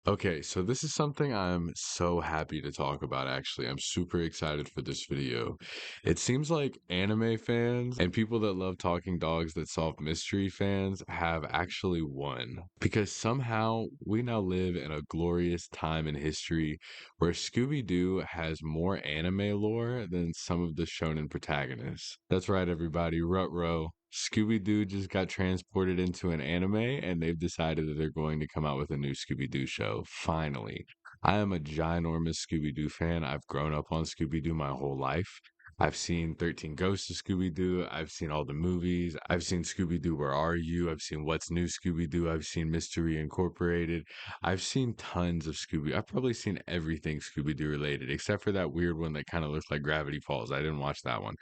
Okay, so this is something I'm so happy to talk about, actually. I'm super excited for this video. It seems like anime fans and people that love talking dogs that solve mystery fans have actually won because somehow we now live in a glorious time in history where Scooby-Doo has more anime lore than some of the shonen protagonists. That's right, everybody. Rut-row. Scooby-Doo just got transported into an anime and they've decided that they're going to come out with a new Scooby-Doo show. Finally. I am a ginormous Scooby-Doo fan. I've grown up on Scooby-Doo my whole life. I've seen 13 Ghosts of Scooby-Doo. I've seen all the movies. I've seen Scooby-Doo Where Are You? I've seen What's New Scooby-Doo. I've seen Mystery Incorporated. I've seen tons of Scooby. I've probably seen everything Scooby-Doo related, except for that weird one that kind of looks like Gravity Falls. I didn't watch that one.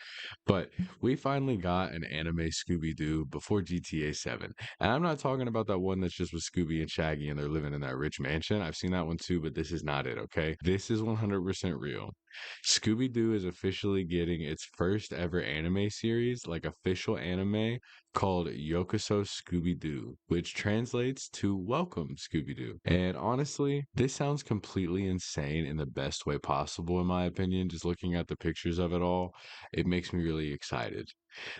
But we finally got an anime Scooby-Doo before GTA 7. And I'm not talking about that one that's just with Scooby and Shaggy and they're living in that rich mansion. I've seen that one too, but this is not it, okay? This is 100% real. Scooby-Doo is officially getting its first ever anime series, like official anime, called Yokoso Scooby-Doo, which translates to Welcome Scooby-Doo. And honestly, this sounds completely insane in the best way possible, in my opinion. Just looking at the pictures of it all, it makes me really excited.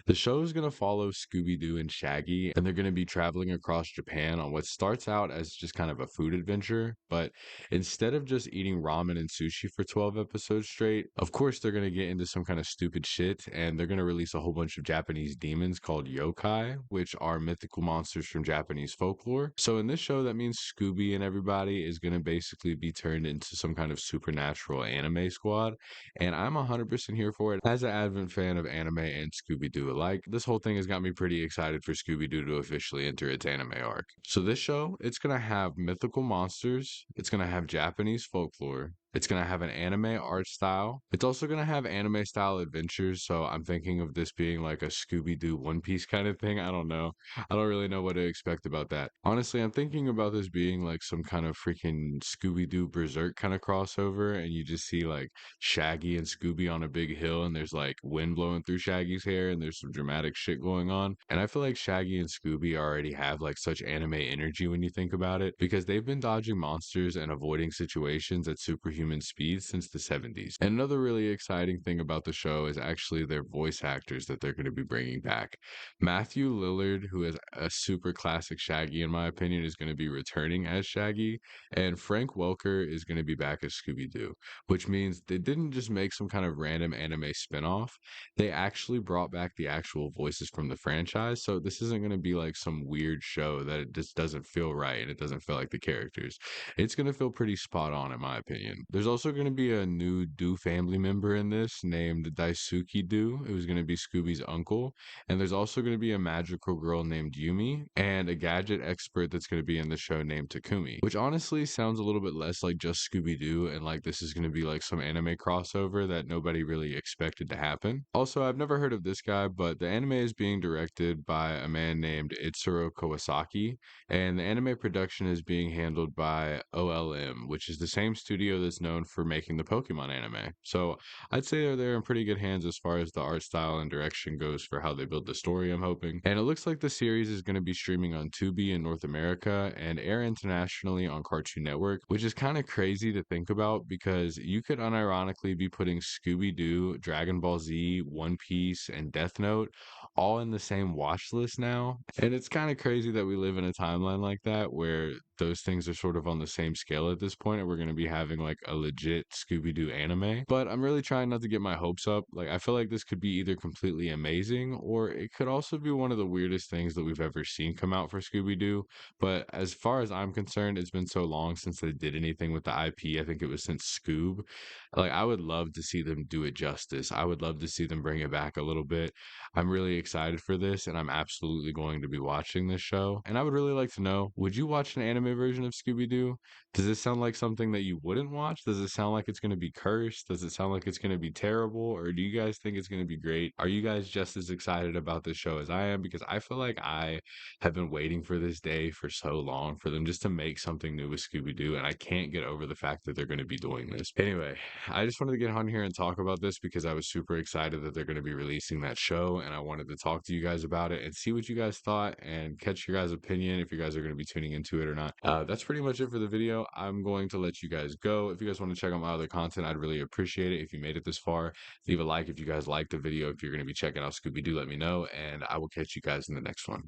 The show is going to follow Scooby Doo and Shaggy, and they're going to be traveling across Japan on what starts out as just kind of a food adventure. But instead of just eating ramen and sushi for 12 episodes straight, of course, they're going to get into some kind of stupid shit, and they're going to release a whole bunch of Japanese demons called yokai, which are mythical monsters from Japanese folklore. So in this show, that means Scooby and everybody is going to basically be turned into some kind of supernatural anime squad, and I'm 100% here for it. As an avid fan of anime and Scooby-Doo alike, this whole thing has got me pretty excited for Scooby-Doo to officially enter its anime arc. So this show, it's going to have mythical monsters, it's going to have Japanese folklore, it's going to have an anime art style. It's also going to have anime style adventures, so I'm thinking of this being like a Scooby-Doo One Piece kind of thing. I don't know. I don't really know what to expect about that. Honestly, I'm thinking about this being like some kind of freaking Scooby-Doo Berserk kind of crossover, and you just see like Shaggy and Scooby on a big hill, and there's like wind blowing through Shaggy's hair, and there's some dramatic shit going on. And I feel like Shaggy and Scooby already have like such anime energy when you think about it, because they've been dodging monsters and avoiding situations at superhuman speeds since the 70s. And another really exciting thing about the show is actually their voice actors that they're going to be bringing back. Matthew Lillard, who is a super classic Shaggy in my opinion, is going to be returning as Shaggy, and Frank Welker is going to be back as Scooby Doo, which means they didn't just make some kind of random anime spinoff. They actually brought back the actual voices from the franchise. So this isn't going to be like some weird show that it just doesn't feel right and it doesn't feel like the characters. It's going to feel pretty spot on, in my opinion. There's also going to be a new Do family member in this named Daisuke Do, who's going to be Scooby's uncle. And there's also going to be a magical girl named Yumi and a gadget expert that's going to be in the show named Takumi, which honestly sounds a little bit less like just Scooby Doo and like this is going to be like some anime crossover that nobody really expected to happen. Also, I've never heard of this guy, but the anime is being directed by a man named Itsuro Kawasaki, and the anime production is being handled by OLM, which is the same studio that's known for making the Pokemon anime. So I'd say they're in pretty good hands as far as the art style and direction goes for how they build the story, I'm hoping. And it looks like the series is going to be streaming on Tubi in North America and air internationally on Cartoon Network, which is kind of crazy to think about because you could unironically be putting Scooby-Doo, Dragon Ball Z, One Piece, and Death Note all in the same watch list now. And it's kind of crazy that we live in a timeline like that where those things are sort of on the same scale at this point, and we're going to be having like a legit Scooby Doo anime. But I'm really trying not to get my hopes up. Like, I feel like this could be either completely amazing or it could also be one of the weirdest things that we've ever seen come out for Scooby Doo. But as far as I'm concerned, it's been so long since they did anything with the IP. I think it was since Scoob. Like, I would love to see them do it justice. I would love to see them bring it back a little bit. I'm really excited for this, and I'm absolutely going to be watching this show. And I would really like to know, would you watch an anime version of Scooby Doo? Does this sound like something that you wouldn't watch? Does it sound like it's going to be cursed? Does it sound like it's going to be terrible? Or do you guys think it's going to be great? Are you guys just as excited about this show as I am? Because I feel like I have been waiting for this day for so long for them just to make something new with Scooby Doo, and I can't get over the fact that they're going to be doing this. Anyway, I just wanted to get on here and talk about this because I was super excited that they're going to be releasing that show, and I wanted to talk to you guys about it and see what you guys thought and catch your guys' opinion if you guys are going to be tuning into it or not. That's pretty much it for the video. I'm going to let you guys go. If you guys want to check out my other content, I'd really appreciate it. If you made it this far, leave a like if you guys liked the video. If you're going to be checking out Scooby-Doo, let me know, and I will catch you guys in the next one.